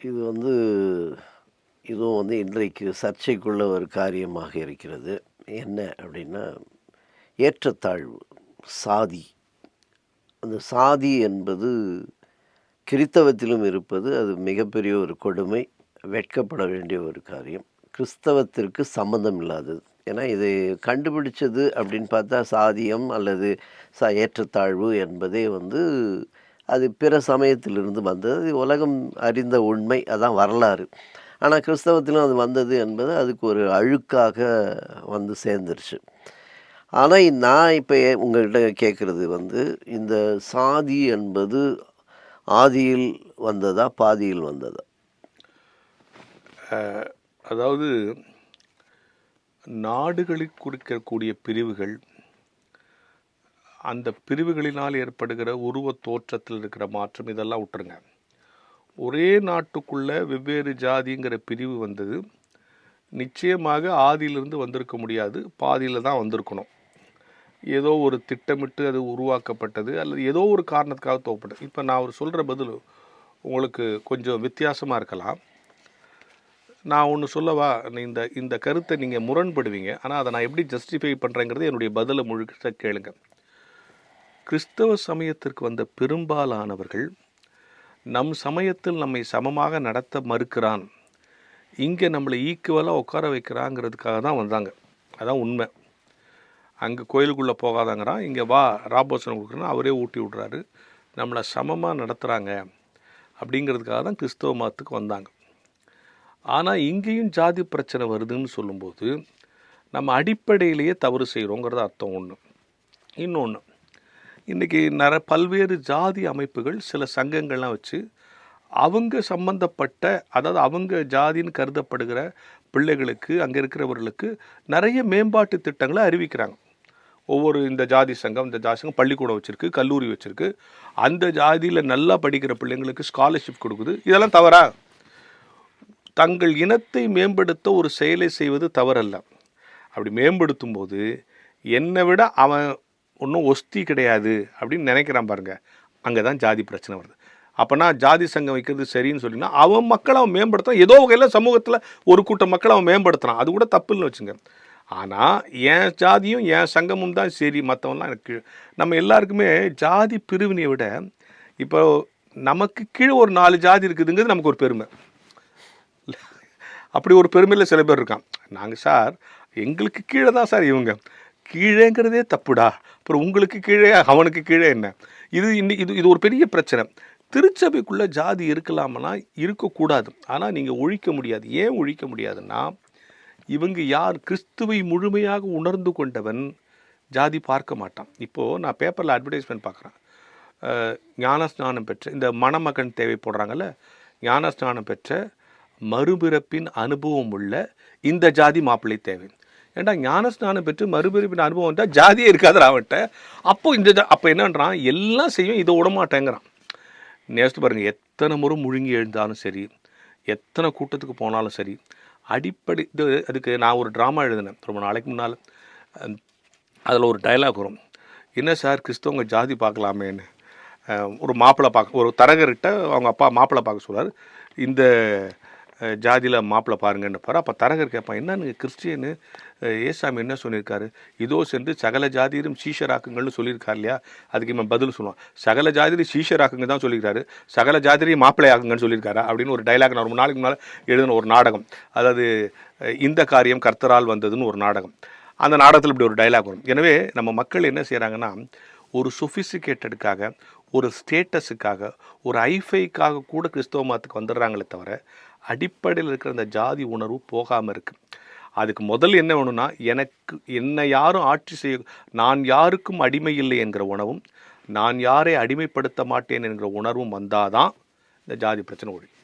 இது வந்து இதுவும் இன்றைக்கு சர்ச்சைக்குள்ள ஒரு காரியமாக இருக்கிறது. என்ன அப்படின்னா, ஏற்றத்தாழ்வு, சாதி. அந்த சாதி என்பது கிறித்தவத்திலும் இருப்பது, அது மிகப்பெரிய ஒரு கொடுமை, வெட்கப்பட வேண்டிய ஒரு காரியம். கிறிஸ்தவத்திற்கு சம்மந்தம் இல்லாதது. ஏன்னா இதை கண்டுபிடிச்சது அப்படின்னு பார்த்தா சாதியம் அல்லது ஏற்றத்தாழ்வு என்பதே அது பிற சமயத்திலிருந்து வந்தது. அது உலகம் அறிந்த உண்மை. அதான் வரலாறு. ஆனா கிறிஸ்தவத்திலும் அது வந்தது என்பது அதுக்கு ஒரு அழுக்காக சேர்ந்துருச்சு. ஆனா நான் இப்ப உங்கள்ட்ட கேட்கறது இந்த சாதி என்பது ஆதியில் வந்ததா? பாதியில் வந்ததா? அதாவது நாடுகளில் குறிக்கக்கூடிய பிரிவுகள், அந்த பிரிவுகளினால் ஏற்படுகிற உருவத் தோற்றத்தில் இருக்கிற மாற்றம், இதெல்லாம் விட்டுருங்க. ஒரே நாட்டுக்குள்ள வெவ்வேறு ஜாதிங்கிற பிரிவு வந்தது நிச்சயமாக ஆதியிலிருந்து வந்திருக்க முடியாது, பாதியில் தான் வந்திருக்கணும். ஏதோ ஒரு திட்டமிட்டு அது உருவாக்கப்பட்டது அல்லது ஏதோ ஒரு காரணத்துக்காக துவப்பட்டது. இப்போ நான் ஒரு சொல்கிற பதில் உங்களுக்கு கொஞ்சம் வித்தியாசமாக இருக்கலாம். நான் ஒன்று சொல்லவா? இந்த இந்த கருத்தை நீங்கள் முரண்படுவீங்க. ஆனால் அதை நான் எப்படி ஜஸ்டிஃபை பண்ணுறேங்கிறது என்னுடைய பதிலை முழுக்க கேளுங்க. கிறிஸ்தவ சமயத்திற்கு வந்த பெரும்பாலானவர்கள் நம் சமயத்தில் நம்மை சமமாக நடத்த மறுக்கிறான், இங்கே நம்மளை ஈக்குவலாக உட்கார வைக்கிறாங்கிறதுக்காக தான் வந்தாங்க. அதான் உண்மை. அங்கே கோயிலுக்குள்ளே போகாதாங்கிறான், இங்கே வா ராபோசனம் கொடுக்குறேன்னா அவரே ஊட்டி விட்றாரு, நம்மளை சமமாக நடத்துகிறாங்க அப்படிங்கிறதுக்காக தான் கிறிஸ்தவ மதத்துக்கு வந்தாங்க. ஆனால் இங்கேயும் ஜாதி பிரச்சனை வருதுன்னு சொல்லும்போது நம்ம அடிப்படையிலேயே தவறு செய்கிறோங்கிறது அர்த்தம் ஒன்று. இன்னொன்று, இன்றைக்கி பல்வேறு ஜாதி அமைப்புகள் சில சங்கங்கள்லாம் வச்சு அவங்க சம்பந்தப்பட்ட, அதாவது அவங்க ஜாதின்னு கருதப்படுகிற பிள்ளைகளுக்கு, அங்கே இருக்கிறவர்களுக்கு நிறைய மேம்பாட்டு திட்டங்களை அறிவிக்கிறாங்க. ஒவ்வொரு இந்த ஜாதி சங்கம், இந்த ஜாதி சங்கம் பள்ளிக்கூடம் வச்சுருக்கு, கல்லூரி வச்சுருக்கு, அந்த ஜாதியில் நல்லா படிக்கிற பிள்ளைங்களுக்கு ஸ்காலர்ஷிப் கொடுக்குது. இதெல்லாம் தவறா? தங்கள் இனத்தை மேம்படுத்த ஒரு செயலை செய்வது தவறல்ல. அப்படி மேம்படுத்தும் போது என்னை விட அவன் ஒன்றும் ஒஸ்தி கிடையாது அப்படின்னு நினைக்கிறான் பாருங்க, அங்கே தான் ஜாதி பிரச்சனை வருது. அப்போனா ஜாதி சங்கம் வைக்கிறது சரின்னு சொல்லினா அவன் மக்களை அவன் மேம்படுத்துறான், ஏதோ வகையில் சமூகத்தில் ஒரு கூட்ட மக்களை அவன் மேம்படுத்துகிறான், அது கூட தப்புன்னு வச்சுங்க. ஆனால் என் ஜாதியும் என் சங்கமும் தான் சரி, மற்றவன்லாம் எனக்கு. நம்ம எல்லாருக்குமே ஜாதி பிரிவினையை விட இப்போ நமக்கு கீழே ஒரு 4 ஜாதி இருக்குதுங்கிறது நமக்கு ஒரு பெருமை. அப்படி ஒரு பெருமையில் சில பேர் இருக்கான். நாங்கள் சார் எங்களுக்கு கீழே தான் சார் இவங்க, கீழேங்கிறதே தப்புடா, அப்புறம் உங்களுக்கு கீழே அவனுக்கு கீழே என்ன? இது ஒரு பெரிய பிரச்சனை. திருச்சபைக்குள்ளே ஜாதி இருக்கலாமனா இருக்கக்கூடாது, ஆனால் நீங்கள் ஒழிக்க முடியாது. ஏன் ஒழிக்க முடியாதுன்னா, இவங்க யார்? கிறிஸ்துவை முழுமையாக உணர்ந்து கொண்டவன் ஜாதி பார்க்க மாட்டான். இப்போது நான் பேப்பரில் அட்வர்டைஸ்மெண்ட் பார்க்குறேன், ஞானஸ்நானம் பெற்ற, இந்த மணமகன் தேவை போடுறாங்கல்ல, ஞானஸ்நானம் பெற்ற மறுபிறப்பின் அனுபவம் உள்ள இந்த ஜாதி மாப்பிள்ளை தேவை. ஏன்டா ஞானஸ்நானம் பெற்று மறுபிறப்பின் அனுபவம் இருந்தால் ஜாதியே இருக்காது அவன்கிட்ட. அப்போ என்னன்றான், எல்லாம் செய்யும், இதை விடமாட்டேங்கிறான். நேசித்து பாருங்கள், எத்தனை முறை முழுங்கி எழுந்தாலும் சரி, எத்தனை கூட்டத்துக்கு போனாலும் சரி, அடிப்படை அதுக்கு நான் ஒரு ட்ராமா எழுதினேன் ரொம்ப நாளைக்கு முன்னால். அதில் ஒரு டைலாக் வரும், என்ன சார் கிறிஸ்தவங்க ஜாதி பார்க்கலாமேன்னு. ஒரு மாப்பிள்ளை பார்க்க, ஒரு தரகர்கிட்ட அவங்க அப்பா மாப்பிள்ளை பார்க்க சொல்கிறார், இந்த ஜாதியில் மாப்பிள்ளை பாருங்கன்னு பாரு. அப்போ தரகர் கேட்பான், என்னன்னு கிறிஸ்டியனு ஏசாமி என்ன சொல்லியிருக்காரு, இதோ சென்று சகல ஜாதியிலும் சீஷராக்குங்கள்னு சொல்லியிருக்காரு இல்லையா? அதுக்கு இவன் பதில் சொல்லுவான், சகல ஜாதியிலும் சீஷராக்குங்க தான் சொல்லியிருக்காரு, சகல ஜாதியிலையும் மாப்பிள்ளை ஆக்குங்கன்னு சொல்லியிருக்காரா அப்படின்னு ஒரு டைலாக் நான் ரொம்ப நாளைக்கு முன்னால் எழுதின ஒரு நாடகம். அதாவது இந்த காரியம் கர்த்தரால் வந்ததுன்னு ஒரு நாடகம். அந்த நாடகத்தில் இப்படி ஒரு டைலாக் வரும். எனவே நம்ம மக்கள் என்ன செய்கிறாங்கன்னா, ஒரு சொஃபிஸ்டிகேட்டடுக்காக, ஒரு ஸ்டேட்டஸுக்காக, ஒரு ஐஃபைக்காக கூட கிறிஸ்தவ மதத்துக்கு வந்துடுறாங்களே தவிர அடிப்படையில் இருக்கிற அந்த ஜாதி உணர்வு போகாமல் இருக்குது. அதுக்கு முதல் என்ன வேணும்னா, என்னை யாரும் ஆட்சி செய்ய, நான் யாருக்கும் அடிமை இல்லை என்கிற உணவும், நான் யாரை அடிமைப்படுத்த மாட்டேன் என்கிற உணர்வும் வந்தால் தான் இந்த ஜாதி பிரச்சனை ஒழியும்.